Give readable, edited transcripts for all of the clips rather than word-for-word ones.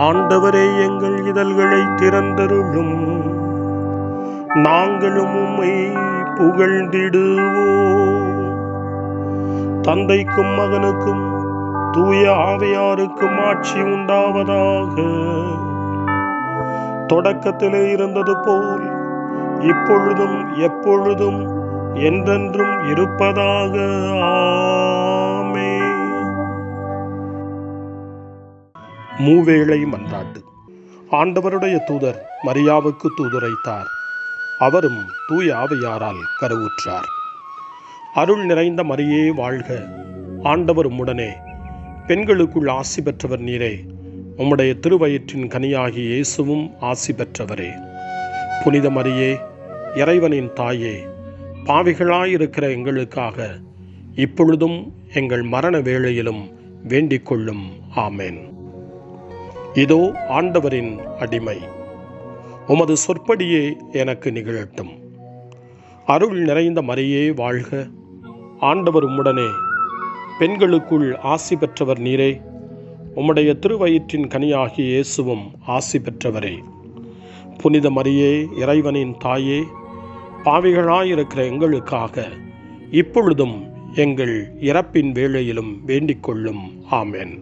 ஆண்டவரே, எங்கள் இதழ்களை திறந்தருளும், நாங்களும் உம்மை புகழ்ந்திடுவோம். தந்தைக்கும் மகனுக்கும் தூய ஆவியாருக்கும் ஆட்சி உண்டாவதாக. தொடக்கத்திலே இருந்தது போல் இப்பொழுதும் எப்பொழுதும் என்றென்றும் இருப்பதாக. ஆமென். மூவேளை மன்றாட்டு. ஆண்டவருடைய தூதர் மரியாவுக்கு தூதுரைத்தார். அவரும் தூய ஆவியாரால் கருவுற்றார். அருள் நிறைந்த மரியே வாழ்க, ஆண்டவர் உம்முடனே, பெண்களுக்குள் ஆசி பெற்றவர் நீரே, உம்முடைய திருவயிற்றின் கனியாகி இயேசுவும் ஆசி பெற்றவரே. புனித மரியே, இறைவனின் தாயே, பாவிகளாயிருக்கிற எங்களுக்காக இப்பொழுதும் எங்கள் மரண வேளையிலும் வேண்டிக் கொள்ளும். ஆமென். இதோ ஆண்டவரின் அடிமை, உமது சொற்படியே எனக்கு நிகழட்டும். அருள் நிறைந்த மரியே வாழ்க, ஆண்டவர் உம்முடனே, பெண்களுக்குள் ஆசி பெற்றவர் நீரே, உம்முடைய திருவயிற்றின் கனியாகிய இயேசுவும் ஆசி பெற்றவரே. புனித மரியே, இறைவனின் தாயே, பாவிகளாயிருக்கிற எங்களுக்காக இப்பொழுதும் எங்கள் இறப்பின் வேளையிலும் வேண்டிக் கொள்ளும். ஆமென்.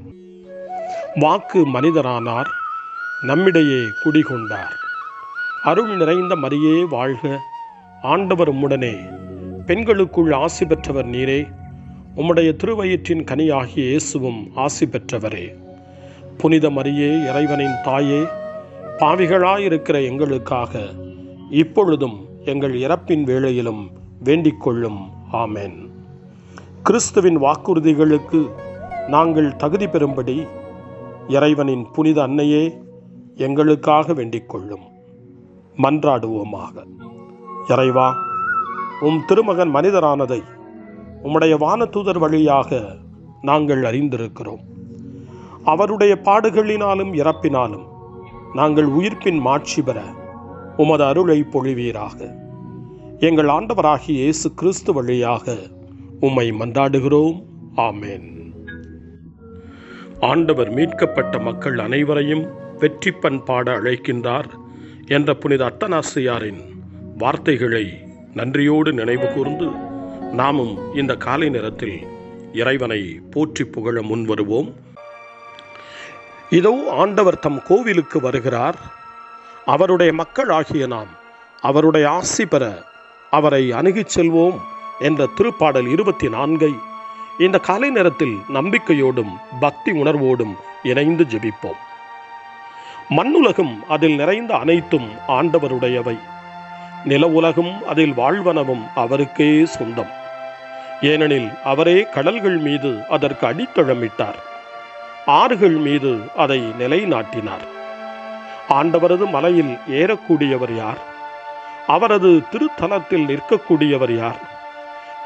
வாக்கு மனிதரானார், நம்மிடையே குடிகொண்டார். அருள் நிறைந்த மரியே வாழ்க, ஆண்டவர் உம்முடனே, பெண்களுக்குள் ஆசி பெற்றவர் நீரே, உம்முடைய திருவயிற்றின் கனியாகிய இயேசுவும் ஆசி பெற்றவரே. புனித மரியே, இறைவனின் தாயே, பாவிகளாயிருக்கிற எங்களுக்காக இப்பொழுதும் எங்கள் இறப்பின் வேளையிலும் வேண்டிக் கொள்ளும். ஆமென். கிறிஸ்துவின் வாக்குறுதிகளுக்கு நாங்கள் தகுதி பெறும்படி இறைவனின் புனித அன்னையே, எங்களுக்காக வேண்டிக் கொள்ளும். மன்றாடுவோமாக. இறைவா, உம் திருமகன் மனிதரானதை உம்முடைய வானதூதர் வழியாக நாங்கள் அறிந்திருக்கிறோம். அவருடைய பாடுகளினாலும் இறப்பினாலும் நாங்கள் உயிர்ப்பின் மாட்சி பெற உமது அருளை பொழிவீராக. எங்கள் ஆண்டவராகிய இயேசு கிறிஸ்து வழியாக உம்மை மன்றாடுகிறோம். ஆமென். ஆண்டவர் மீட்கப்பட்ட மக்கள் அனைவரையும் வெற்றி பண் பாட அழைக்கின்றார் என்ற புனித அத்தனாசியாரின் வார்த்தைகளை நன்றியோடு நினைவு கூர்ந்து நாமும் இந்த காலை நேரத்தில் இறைவனை போற்றி புகழ முன்வருவோம். இதோ ஆண்டவர் தம் கோவிலுக்கு வருகிறார். அவருடைய மக்கள் ஆகிய நாம் அவருடைய ஆசி பெற அவரை அணுகிச் செல்வோம் என்ற திருப்பாடல் 24 இந்த காலை நேரத்தில் நம்பிக்கையோடும் பக்தி உணர்வோடும் இணைந்து ஜெபிப்போம். மண்ணுலகும் அதில் நிறைந்த அனைத்தும் ஆண்டவருடையவை. நில உலகும் அதில் வாழ்வனவும் அவருக்கே சொந்தம். ஏனெனில் அவரே கடல்கள் மீது அதற்கு அடித்தளமிட்டார், ஆறுகள் மீது அதை நிலைநாட்டினார். ஆண்டவரது மலையில் ஏறக்கூடியவர் யார்? அவரது திருத்தலத்தில் நிற்கக்கூடியவர் யார்?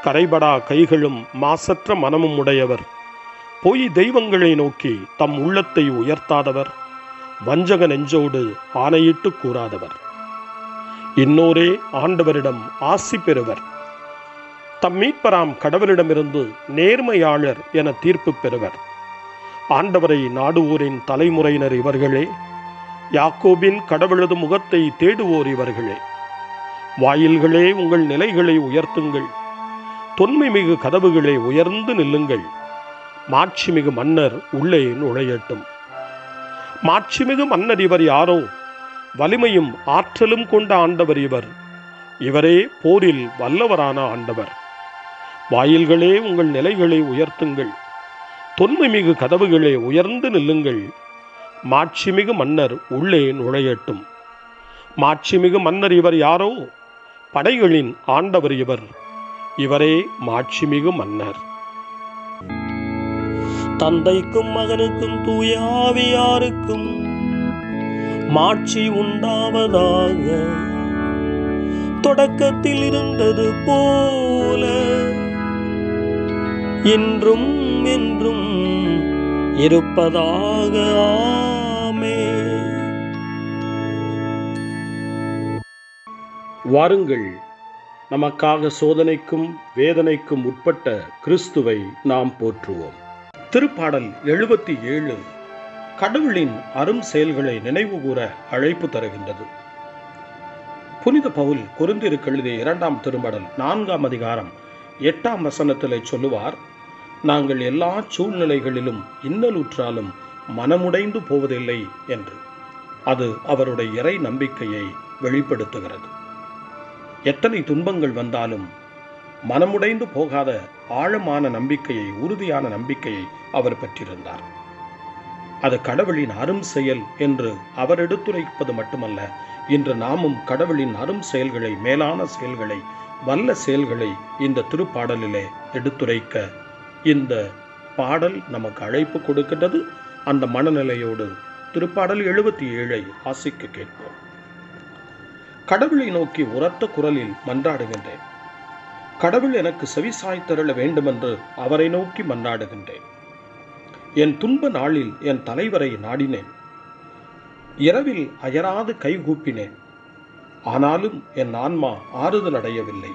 கரைபடா கைகளும் மாசற்ற மனமும் உடையவர், பொய் தெய்வங்களை நோக்கி தம் உள்ளத்தை உயர்த்தாதவர், வஞ்சக நெஞ்சோடு ஆணையிட்டு கூறாதவர். இன்னோரே ஆண்டவரிடம் ஆசி பெறுவர். தம் மீட்பராம் கடவுளிடமிருந்து நேர்மையாளர் என தீர்ப்பு பெறுவர். ஆண்டவரை நாடுவோரின் தலைமுறையினர் இவர்களே, யாக்கோபின் கடவுளது முகத்தை தேடுவோர் இவர்களே. வாயில்களே, உங்கள் நிலைகளை உயர்த்துங்கள், தொன்மை மிகு கதவுகளை உயர்ந்து நில்லுங்கள். மாட்சிமிகு மன்னர் உள்ளே நுழையட்டும். மாட்சிமிகு மன்னர் இவர் யாரோ? வலிமையும் ஆற்றலும் கொண்ட ஆண்டவர் இவர். இவரே போரில் வல்லவரான ஆண்டவர். வாயில்களே, உங்கள் நிலைகளை உயர்த்துங்கள், தொன்மை மிகு கதவுகளை உயர்ந்து நில்லுங்கள். மாட்சிமிகு மன்னர் உள்ளே நுழையட்டும். மாட்சிமிகு மன்னர் இவர் யாரோ? படைகளின் ஆண்டவர் இவர். இவரே மாட்சிமிகு மன்னர். தந்தைக்கும் மகனுக்கும் தூய ஆவியாருக்கும் மாட்சி உண்டாவதாக. தொடக்கத்தில் இருந்தது போல இன்றும் என்றும் இருப்பதாக. ஆமென். வாருங்கள், நமக்காக சோதனைக்கும் வேதனைக்கும் உட்பட்ட கிறிஸ்துவை நாம் போற்றுவோம். திருப்பாடல் 77 கடவுளின் அரும் செயல்களை நினைவு கூற அழைப்பு தருகின்றது. புனித பவுல் கொரிந்தியருக்கு எழுதிய 2ஆம் திருமடல் 4ஆம் அதிகாரம் 8ஆம் வசனத்திலே சொல்லுவார், நாங்கள் எல்லா சூழ்நிலைகளிலும் இன்னலுற்றாலும் மனமுடைந்து போவதில்லை என்று. அது அவருடைய இறை நம்பிக்கையை வெளிப்படுத்துகிறது. எத்தனை துன்பங்கள் வந்தாலும் மனமுடைந்து போகாத ஆழமான நம்பிக்கையை, உறுதியான நம்பிக்கையை அவர் பெற்றிருந்தார். அது கடவுளின் அரும் செயல் என்று அவர் எடுத்துரைப்பது மட்டுமல்ல, இன்று நாமும் கடவுளின் அரும் செயல்களை, மேலான செயல்களை, வல்ல செயல்களை இந்த திருப்பாடலிலே எடுத்துரைக்க இந்த பாடல் நமக்கு அழைப்பு கொடுக்கின்றது. அந்த மனநிலையோடு திருப்பாடல் 77 வாசிக்க கேட்போம். கடவுளை நோக்கி உரத்த குரலில் மன்றாடுகின்றேன். கடவுள் எனக்கு செவிசாய்த்தருள வேண்டுமென்று அவரை நோக்கி மன்றாடுகின்றேன். என் துன்ப நாளில் என் தலைவரை நாடினேன். இரவில் அயராது கைகூப்பினேன். ஆனாலும் என் ஆன்மா ஆறுதல் அடையவில்லை.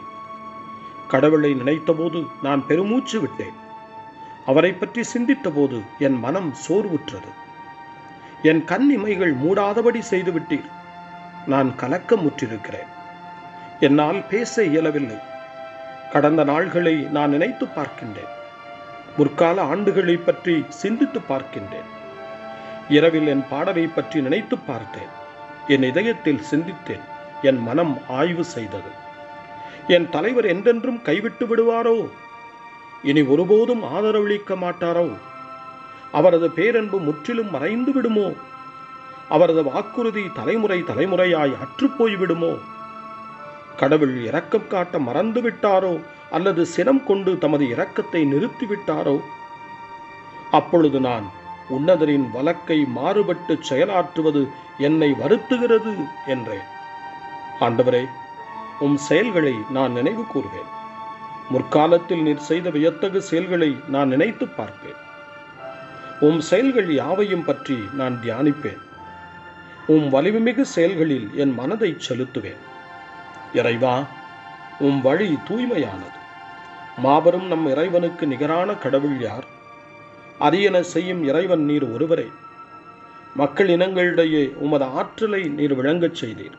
கடவுளை நினைத்தபோது நான் பெருமூச்சு விட்டேன். அவரை பற்றி சிந்தித்த போது என் மனம் சோர்வுற்றது. என் கண் இமைகள் மூடாதபடி செய்துவிட்டீர். நான் கலக்கமுற்றிருக்கிறேன். என்னால் பேச இயலவில்லை. கடந்த நாள்களை நான் நினைத்து பார்க்கின்றேன். முற்கால ஆண்டுகளை பற்றி சிந்தித்து பார்க்கின்றேன். இரவில் என் பாடலை பற்றி நினைத்து பார்த்தேன். என் இதயத்தில் சிந்தித்தேன். என் மனம் ஆய்வு செய்தது. என் தலைவர் என்றென்றும் கைவிட்டு விடுவாரோ? இனி ஒருபோதும் ஆதரவளிக்க மாட்டாரோ? அவரது பேரன்பு முற்றிலும் மறைந்து விடுமோ? அவரது வாக்குறுதி தலைமுறை தலைமுறையாய் அற்றுப்போய் விடுமோ? கடவுள் இரக்கம் காட்ட மறந்து விட்டாரோ அல்லது சினம் கொண்டு தமது இரக்கத்தை நிறுத்திவிட்டாரோ? அப்பொழுது நான், உன்னதரின் வழக்கை மாறுபட்டு செயலாற்றுவது என்னை வருத்துகிறது என்றேன். ஆண்டவரே, உம் செயல்களை நான் நினைவு கூறுவேன். முற்காலத்தில் நீர் செய்த வியத்தகு செயல்களை நான் நினைத்து பார்ப்பேன். உம் செயல்கள் யாவையும் பற்றி நான் தியானிப்பேன். உம் வலிமைமிகு செயல்களில் என் மனதை செலுத்துவேன். இறைவா, உம் வழி தூய்மையானது. மாபெரும் நம் இறைவனுக்கு நிகரான கடவுள் யார்? அரியன செய்யும் இறைவன் நீர் ஒருவரே. மக்கள் இனங்களிடையே உமது ஆற்றலை நீர் விளங்கச் செய்தீர்.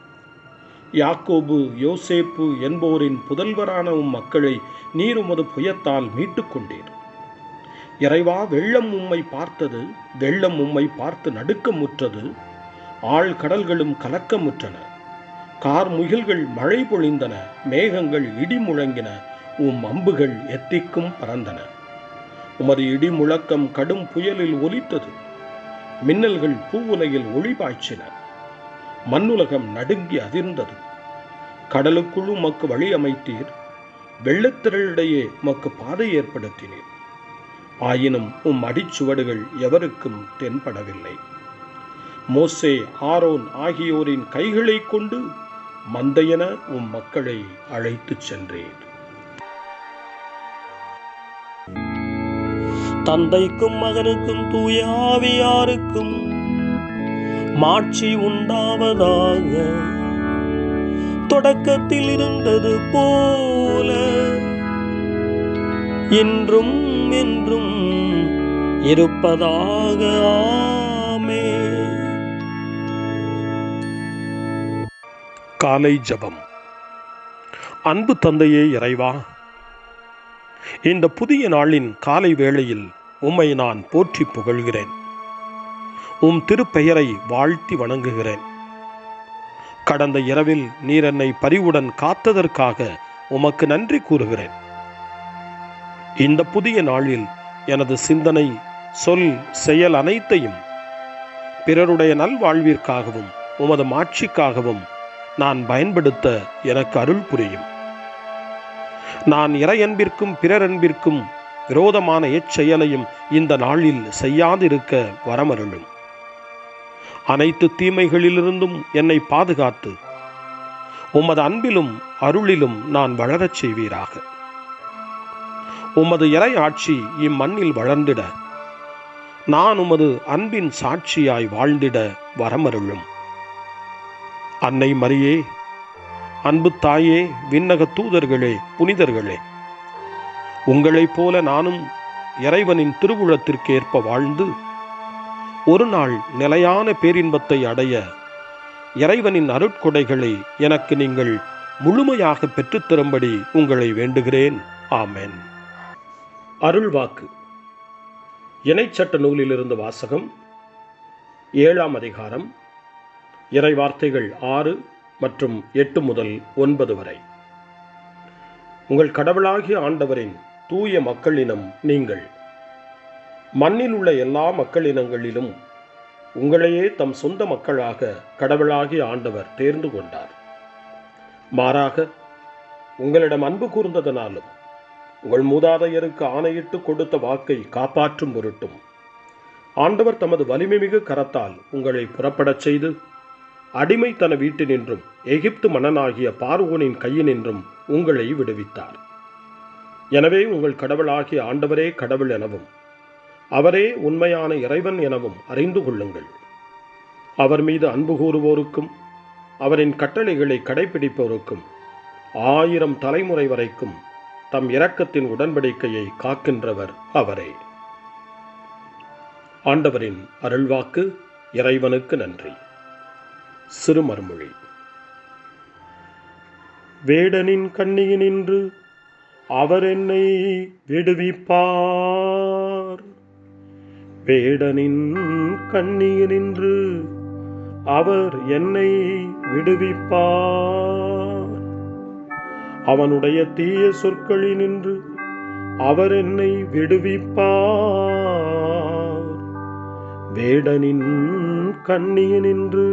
யாக்கோபு, யோசேப்பு என்போரின் புதல்வரான உம் மக்களை நீர் உமது புயத்தால் மீட்டுக் கொண்டீர். இறைவா, வெள்ளம் உம்மை பார்த்தது. வெள்ளம் உம்மை பார்த்து நடுக்கமுற்றது. ஆழ் கடல்களும் கலக்கமுற்றன. கார் முகில்கள் மழை பொழிந்தன. மேகங்கள் இடி முழங்கின. உம் அம்புகள் எத்திக்கும் பறந்தன. உமது இடி முழக்கம் கடும் புயலில் ஒலித்தது. மின்னல்கள் பூவுலையில் ஒளி பாய்ச்சின. மண்ணுலகம் நடுங்கி அதிர்ந்தது. கடலுக்குள் உமக்கு வழி அமைத்தீர். வெள்ளத்திரளிடையே உமக்கு பாதை ஏற்படுத்தினீர். ஆயினும் உம் அடிச்சுவடுகள் எவருக்கும் தென்படவில்லை. மோசே, ஆரோன் ஆகியோரின் கைகளை கொண்டு மந்தையென உம் மக்களை அழைத்துச் சென்றேன். தந்தைக்கும் மகனுக்கும் தூய ஆவியாருக்கும் மாட்சி உண்டாவதாக. தொடக்கத்தில் இருந்தது போல இன்றும் என்றும் இருப்பதாக. ஆமென். காலை ஜெபம். அன்பு தந்தையே இறைவா, இந்த புதிய நாளின் காலை வேளையில் உம்மை நான் போற்றி புகழ்கிறேன். உம் திருப்பெயரை வாழ்த்தி வணங்குகிறேன். கடந்த இரவில் நீர் என்னை பரிவுடன் காத்ததற்காக உமக்கு நன்றி கூறுகிறேன். இந்த புதிய நாளில் எனது சிந்தனை, சொல், செயல் அனைத்தையும் பிறருடைய நல்வாழ்விற்காகவும் உமது மாட்சிக்காகவும் நான் பயன்படுத்த எனக்கு அருள் புரியும். நான் இறையன்பிற்கும் பிறரன்பிற்கும் விரோதமான எச்செயலையும் இந்த நாளில் செய்யாதிருக்க வரமருளும். அனைத்து தீமைகளிலிருந்தும் என்னை பாதுகாத்து உமது அன்பிலும் அருளிலும் நான் வளரச் செய்வீராக. உமது இறை ஆட்சி இம்மண்ணில் வளர்ந்திட, நான் உமது அன்பின் சாட்சியாய் வாழ்ந்திட வரமருளும். அன்னை மரியே, அன்பு தாயே, விண்ணக தூதர்களே, புனிதர்களே, உங்களைப் போல நானும் இறைவனின் திருவுளத்திற்கு ஏற்ப வாழ்ந்து ஒரு நாள் நிலையான பேரின்பத்தை அடைய இறைவனின் அருட்கொடைகளை எனக்கு நீங்கள் முழுமையாக பெற்றுத்தரும்படி உங்களை வேண்டுகிறேன். ஆமென். அருள்வாக்கு. இணைச்சட்ட நூலிலிருந்து வாசகம். 7ஆம் அதிகாரம், இறைவார்த்தைகள் 6 மற்றும் 8 முதல் 9 வரை. உங்கள் கடவுளாகிய ஆண்டவரின் தூய மக்களினம் நீங்கள். மண்ணில் உள்ள எல்லா மக்களினங்களிலும் உங்களையே தம் சொந்த மக்களாக கடவுளாகிய ஆண்டவர் தேர்ந்து கொண்டார். மாறாக உங்களிடம் அன்பு கூர்ந்ததனாலும் உங்கள் மூதாதையருக்கு ஆணையிட்டு கொடுத்த வாக்கை காப்பாற்றும் பொருட்டும் ஆண்டவர் தமது வலிமைமிகு கரத்தால் உங்களை புறப்படச் செய்து அடிமைத்தன வீட்டினின்றும் எகிப்து மன்னனாகிய பார்வோனின் கையினின்றும் உங்களை விடுவித்தார். எனவே உங்கள் கடவுளாகிய ஆண்டவரே கடவுள் எனவும் அவரே உண்மையான இறைவன் எனவும் அறிந்து கொள்ளுங்கள். அவர் மீது அன்பு கூறுவோருக்கும் அவரின் கட்டளைகளை கடைபிடிப்போருக்கும் 1000 தலைமுறை வரைக்கும் தம் இரக்கத்தின் உடன்படிக்கையை காக்கின்றவர் அவரே. ஆண்டவரின் அருள்வாக்கு. இறைவனுக்கு நன்றி. சிறுமர்மொழி. வேடனின் கண்ணியினின்று அவர் என்னை விடுவிப்பார். வேடனின் கண்ணியினின்று அவர் என்னை விடுவிப்பார். அவனுடைய தீய சொற்களினின்று அவர் என்னை விடுவிப்பார். வேடனின் கண்ணியினின்று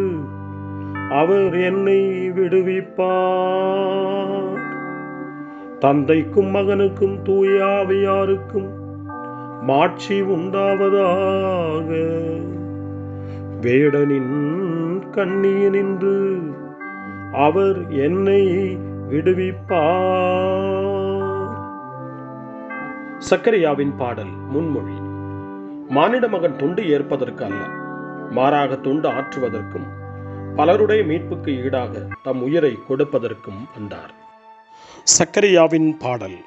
அவர் என்னை விடுவிப்பார். தந்தைக்கும் மகனுக்கும் தூய ஆவியாருக்கும் மாட்சி உண்டாவதாக. வேடனின் கண்ணியினின்று அவர் என்னை விடுவிப்பார். சக்கரியாவின் பாடல் முன்மொழி. மானிட மகன் தொண்டு ஏற்பதற்கு அல்ல, மாறாக தொண்டு ஆற்றுவதற்கும் பலருடைய மீட்புக்கு ஈடாக தம் உயிரை கொடுப்பதற்கும் வந்தார். சக்கரியாவின் பாடல்.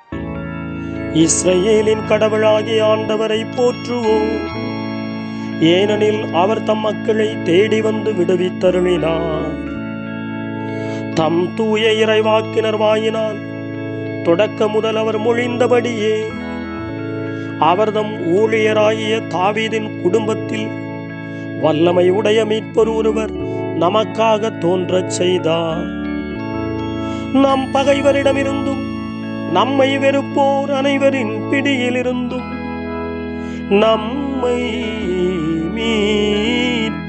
இஸ்ரவேலின் கடவுளாகிய ஆண்டவரை போற்றுவோம். ஏனெனில் அவர் தம் மக்களை தேடி வந்து விடுவித்தருளினார். தம் தூய இறைவாக்கினர் வாயினால் தொடக்க முதல் அவர் மொழிந்தபடியே அவர் தம் ஊழியராகிய தாவீதின் குடும்பத்தில் வல்லமை உடைய மீட்பர் ஒருவர் நமக்காக தோன்றச் செய்தார். நம் பகைவரிடமிருந்தும் நம்மை வெறுப்போர் அனைவரின் பிடியிலிருந்தும் நம்மை மீட்பார்.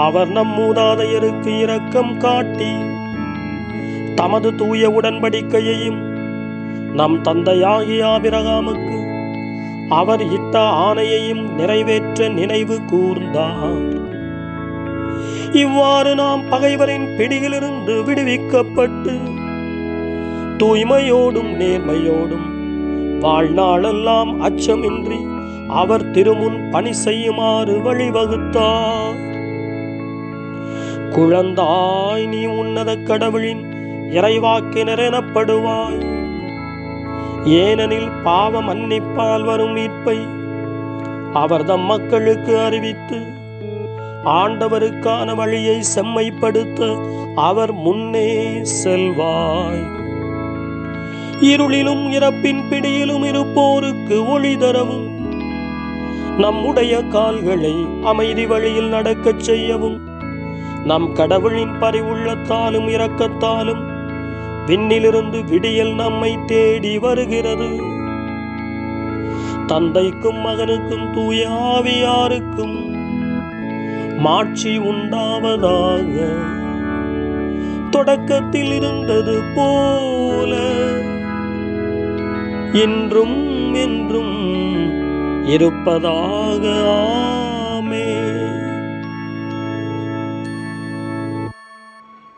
அவர் நம் மூதாதையருக்கு இரக்கம் காட்டி தமது தூய உடன்படிக்கையையும் நம் தந்தையாகிய ஆபிரகாமுக்கு அவர் இட்ட ஆணையையும் நிறைவேற்ற நினைவு கூர்ந்தார். இவ்வாறு நாம் பகைவரின் பிடியிலிருந்து விடுவிக்கப்பட்டு தூய்மையோடும் நேர்மையோடும் வாழ்நாளெல்லாம் அச்சமின்றி அவர் திருமுன் பணி செய்யுமாறு வழிவகுத்தார். குழந்தாய், நீ உன்னத கடவுளின் இறைவாக்கினர் எனப்படுவாய். ஏனெனில் பாவ மன்னிப்பால் வரும் மீட்பை அவர் தம் மக்களுக்கு அறிவித்து ஆண்டவருக்கான வழியை செம்மைப்படுத்த அவர் முன்னே செல்வாய். இருளிலும் இறப்பின் பிடியிலும் இருப்போருக்கு ஒளி தரவும் நம்முடைய கால்களை அமைதி வழியில் நடக்கச் செய்யவும் நம் கடவுளின் பரிவுள்ளத்தாலும் இரக்கத்தாலும் விண்ணிலிருந்து விடியல் நம்மை தேடி வருகிறது. தந்தைக்கும் மகனுக்கும் தூய ஆவியாருக்கும் மாட்சி உண்டாவதாக. தொடக்கத்தில் இருந்தது போல இன்றும் என்றும் இருப்பதாக. ஆமென்.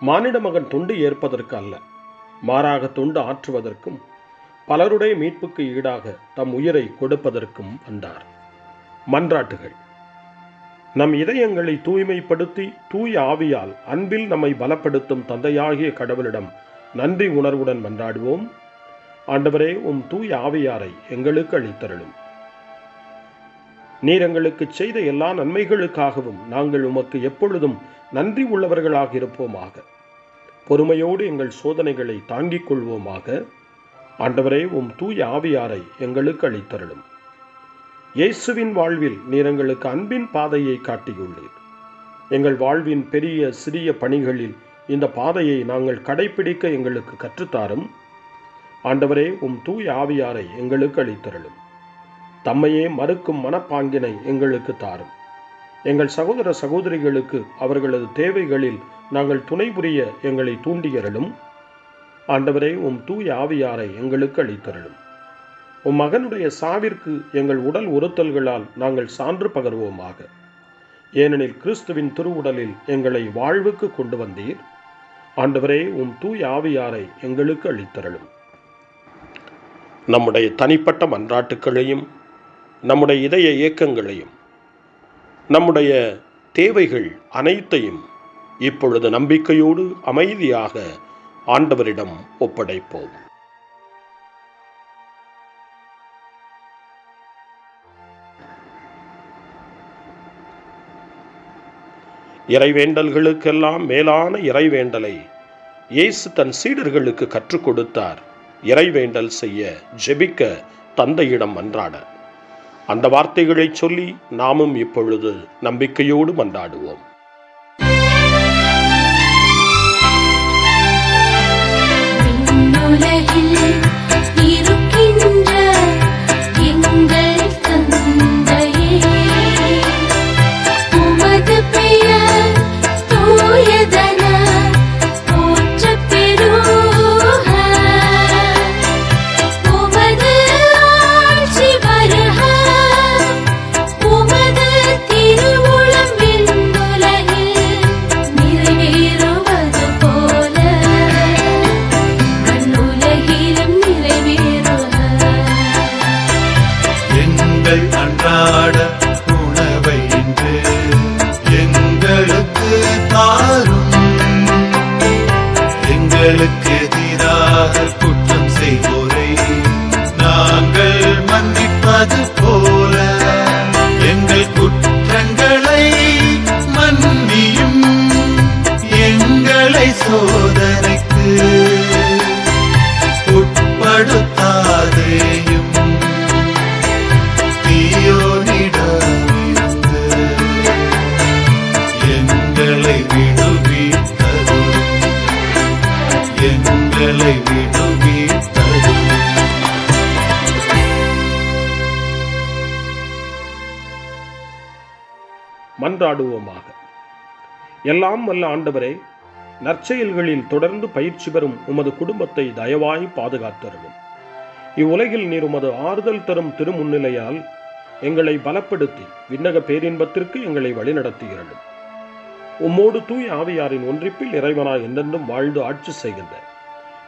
மானிட மகன் தொண்டு ஏற்பதற்கு அல்ல, மாறாக தொண்டு ஆற்றுவதற்கும் பலருடைய மீட்புக்கு ஈடாக தம் உயிரை கொடுப்பதற்கும் வந்தார். மன்றாட்டுகள். நம் இதயங்களை தூய்மைப்படுத்தி தூய ஆவியால் அன்பில் நம்மை பலப்படுத்தும் தந்தையாகிய கடவுளிடம் நன்றி உணர்வுடன் மன்றாடுவோம். ஆண்டவரே, உம் தூய ஆவியாரை எங்களுக்கு அளித்தருளும். நீர் எங்களுக்கு செய்த எல்லா நன்மைகளுக்காகவும் நாங்கள் உமக்கு எப்பொழுதும் நன்றி உள்ளவர்களாக இருப்போமாக. பொறுமையோடு எங்கள் சோதனைகளை தாங்கிக் கொள்வோமாக. ஆண்டவரே, உம் தூய ஆவியாரை எங்களுக்கு அளித்தருளும். இயேசுவின் வாழ்வில் நீர் எங்களுக்கு அன்பின் பாதையை காட்டியுள்ளீர். எங்கள் வாழ்வின் பெரிய சிறிய பணிகளில் இந்த பாதையை நாங்கள் கடைபிடிக்க எங்களுக்கு கற்றுத்தாரும். ஆண்டவரே, உம் தூய ஆவியாரை எங்களுக்கு அளித்தருளும். தம்மையே மறுக்கும் மனப்பாங்கினை எங்களுக்கு தாரும். எங்கள் சகோதர சகோதரிகளுக்கு அவர்களது தேவைகளில் நாங்கள் துணை புரிய எங்களை தூண்டியருளும். ஆண்டவரே, உம் தூய ஆவியாரை எங்களுக்கு அளித்தருளும். உம் மகனுடைய சாவிற்கு எங்கள் உடல் உறுத்தல்களால் நாங்கள் சான்று பகர்வோமாக. ஏனெனில் கிறிஸ்துவின் திருவுடலில் எங்களை வாழ்வுக்கு கொண்டு வந்தீர். ஆண்டவரே, உம் தூய ஆவியாரை எங்களுக்கு அளித்தருளும். நம்முடைய தனிப்பட்ட மன்றாட்டுக்களையும் நம்முடைய இதய இயக்கங்களையும் நம்முடைய தேவைகள் அனைத்தையும் இப்பொழுது நம்பிக்கையோடு அமைதியாக ஆண்டவரிடம் ஒப்படைப்போம். இறைவேண்டல்களுக்கெல்லாம் மேலான இறைவேண்டலை இயேசு தன் சீடர்களுக்கு கற்றுக் கொடுத்தார். இறைவேண்டல் செய்ய, ஜெபிக்க, தந்தையிடம் மன்றாட. அந்த வார்த்தைகளை சொல்லி நாமும் இப்பொழுது நம்பிக்கையோடு மன்றாடுவோம். அன்றாட உணவை இன்று எங்களுக்கு தாரும். எங்களுக்கு எதிராக குற்றம் செய்வோரை நாங்கள் மன்னிப்பது போல எங்கள் குற்றங்களை மன்னியும். எங்களை சோதனைக்கு உட்படுத்தாதேயும். எங்களை விடுவித்தருளும். எங்களை விடுவித்தருளும். மன்றாடுவோமாக. எல்லாம் வல்ல ஆண்டவரே, நற்செயல்களில் தொடர்ந்து பயிற்சி பெறும் உமது குடும்பத்தை தயவாய் பாதுகாத்தருளும். இவ்வுலகில் நீர் உமது ஆறுதல் தரும் திருமுன்னிலையால் எங்களை பலப்படுத்தி விண்ணக பேரின்பத்திற்கு எங்களை வழிநடத்துகிறோம். உம்மோடு தூய ஆவியாரின் ஒன்றிப்பில் இறைவனாய் என்றென்றும் வாழ்ந்து ஆட்சி செய்கின்ற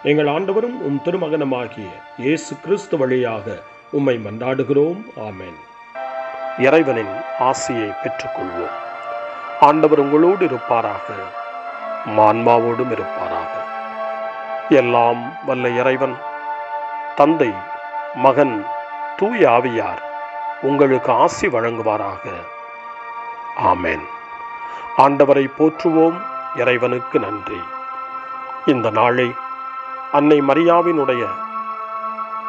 எங்கள் ஆண்டவரும் உம் திருமகனமாகிய இயேசு கிறிஸ்து வழியாக உம்மை மன்றாடுகிறோம். ஆமென். இறைவனின் ஆசியை பெற்றுக்கொள்வோம். ஆண்டவர் உங்களோடு இருப்பாராக, ஆன்மாவோடும் இருப்பாராக. எல்லாம் வல்ல இறைவன் தந்தை, மகன், தூய ஆவியார் உங்களுக்கு ஆசி வழங்குவாராக. ஆமென். ஆண்டவரை போற்றுவோம். இறைவனுக்கு நன்றி. இந்த நாளை அன்னை மரியாவினுடைய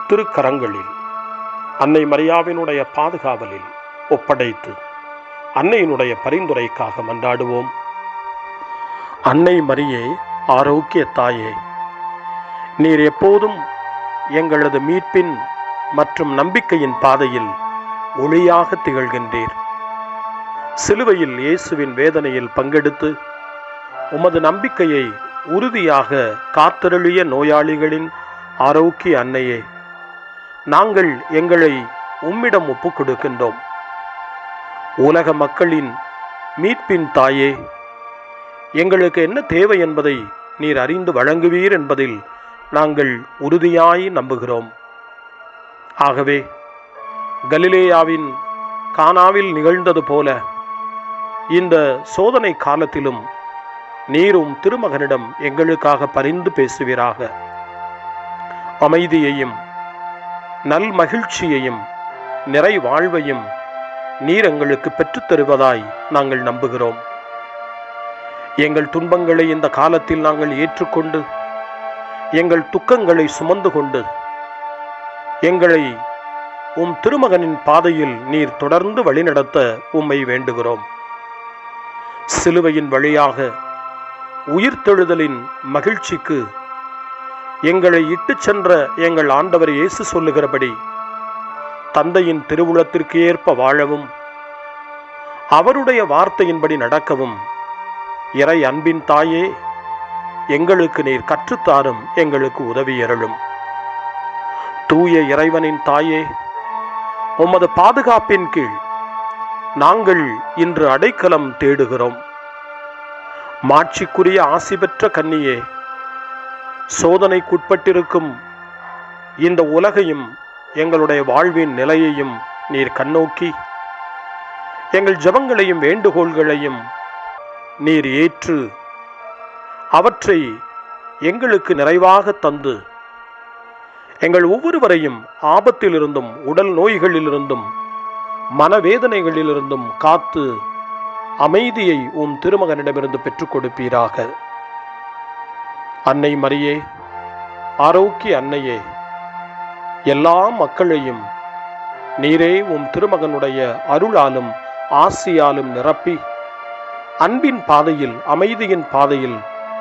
திருக்கரங்களில், அன்னை மரியாவினுடைய பாதுகாவலில் ஒப்படைத்து அன்னையினுடைய பரிந்துரைக்காக மன்றாடுவோம். அன்னை மரியே, ஆரோக்கிய தாயே, நீர் எப்போதும் எங்களது மீட்பின் மற்றும் நம்பிக்கையின் பாதையில் ஒளியாக திகழ்கின்றீர். சிலுவையில் இயேசுவின் வேதனையில் பங்கெடுத்து உமது நம்பிக்கையை உறுதியாக காத்தருளிய நோயாளிகளின் ஆரோக்கிய அன்னையே, நாங்கள் எங்களை உம்மிடம் ஒப்புக் கொடுக்கின்றோம். உலக மக்களின் மீட்பின் தாயே, எங்களுக்கு என்ன தேவை என்பதை நீர் அறிந்து வழங்குவீர் என்பதில் நாங்கள் உறுதியாய் நம்புகிறோம். ஆகவே கலிலேயாவின் கானாவில் நிகழ்ந்தது போல இந்த சோதனை காலத்திலும் நீரும் திருமகனிடம் எங்களுக்காக பரிந்து பேசுவீராக. அமைதியையும் நல் மகிழ்ச்சியையும் நிறை வாழ்வையும் நீர் எங்களுக்கு பெற்றுத் தருவதாய் நாங்கள் நம்புகிறோம். எங்கள் துன்பங்களை இந்த காலத்தில் நாங்கள் ஏற்றுக்கொண்டு, எங்கள் துக்கங்களை சுமந்து கொண்டு, எங்களை உம் திருமகனின் பாதையில் நீர் தொடர்ந்து வழிநடத்த உம்மை வேண்டுகிறோம். சிலுவையின் வழியாக உயிர்த்தெழுதலின் மகிழ்ச்சிக்கு எங்களை இட்டுச் சென்ற எங்கள் ஆண்டவர் இயேசு சொல்லுகிறபடி தந்தையின் திருவுளத்திற்கு ஏற்ப வாழவும், அவருடைய வார்த்தையின்படி நடக்கவும் இறை அன்பின் தாயே, எங்களுக்கு நீர் கற்றுத்தாரும், எங்களுக்கு உதவி அருளும். தூய இறைவனின் தாயே, உமது பாதுகாப்பின் கீழ் நாங்கள் இன்று அடைக்கலம் தேடுகிறோம். மாட்சிக்குரிய ஆசி பெற்ற கன்னியே, சோதனைக்குட்பட்டிருக்கும் இந்த உலகையும் எங்களுடைய வாழ்வின் நிலையையும் நீர் கண்ணோக்கி, எங்கள் ஜெபங்களையும் வேண்டுகோள்களையும் நீர் ஏற்று அவற்றை எங்களுக்கு நிறைவாக தந்து, எங்கள் ஒவ்வொருவரையும் ஆபத்திலிருந்தும் உடல் நோய்களிலிருந்தும் மனவேதனைகளிலிருந்தும் காத்து அமைதியை உம் திருமகனிடமிருந்து பெற்றுக் கொடுப்பீராக. அன்னை மரியே, ஆரோக்கிய அன்னையே, எல்லா மக்களையும் நீரே உம் திருமகனுடைய அருளாலும் ஆசியாலும் நிரப்பி அன்பின் பாதையில், அமைதியின் பாதையில்,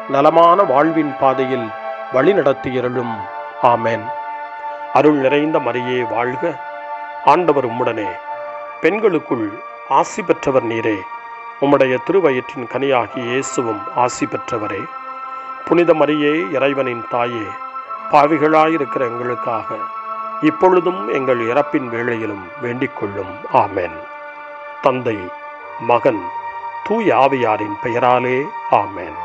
நலமான வாழ்வின் பாதையில் வழிநடத்தியருளும். ஆமென். அருள் நிறைந்த மரியே வாழ்க, ஆண்டவர் உம்முடனே, பெண்களுக்குள் ஆசி பெற்றவர் நீரே, உம்முடைய திருவயிற்றின் கனியாகிய இயேசுவும் ஆசி பெற்றவரே. புனித மரியே, இறைவனின் தாயே, பாவிகளாயிருக்கிற எங்களுக்காக இப்பொழுதும் எங்கள் இறப்பின் வேளையிலும் வேண்டிக் கொள்ளும். ஆமென். தந்தை, மகன், தூய ஆவியாரின் பெயராலே ஆமென்.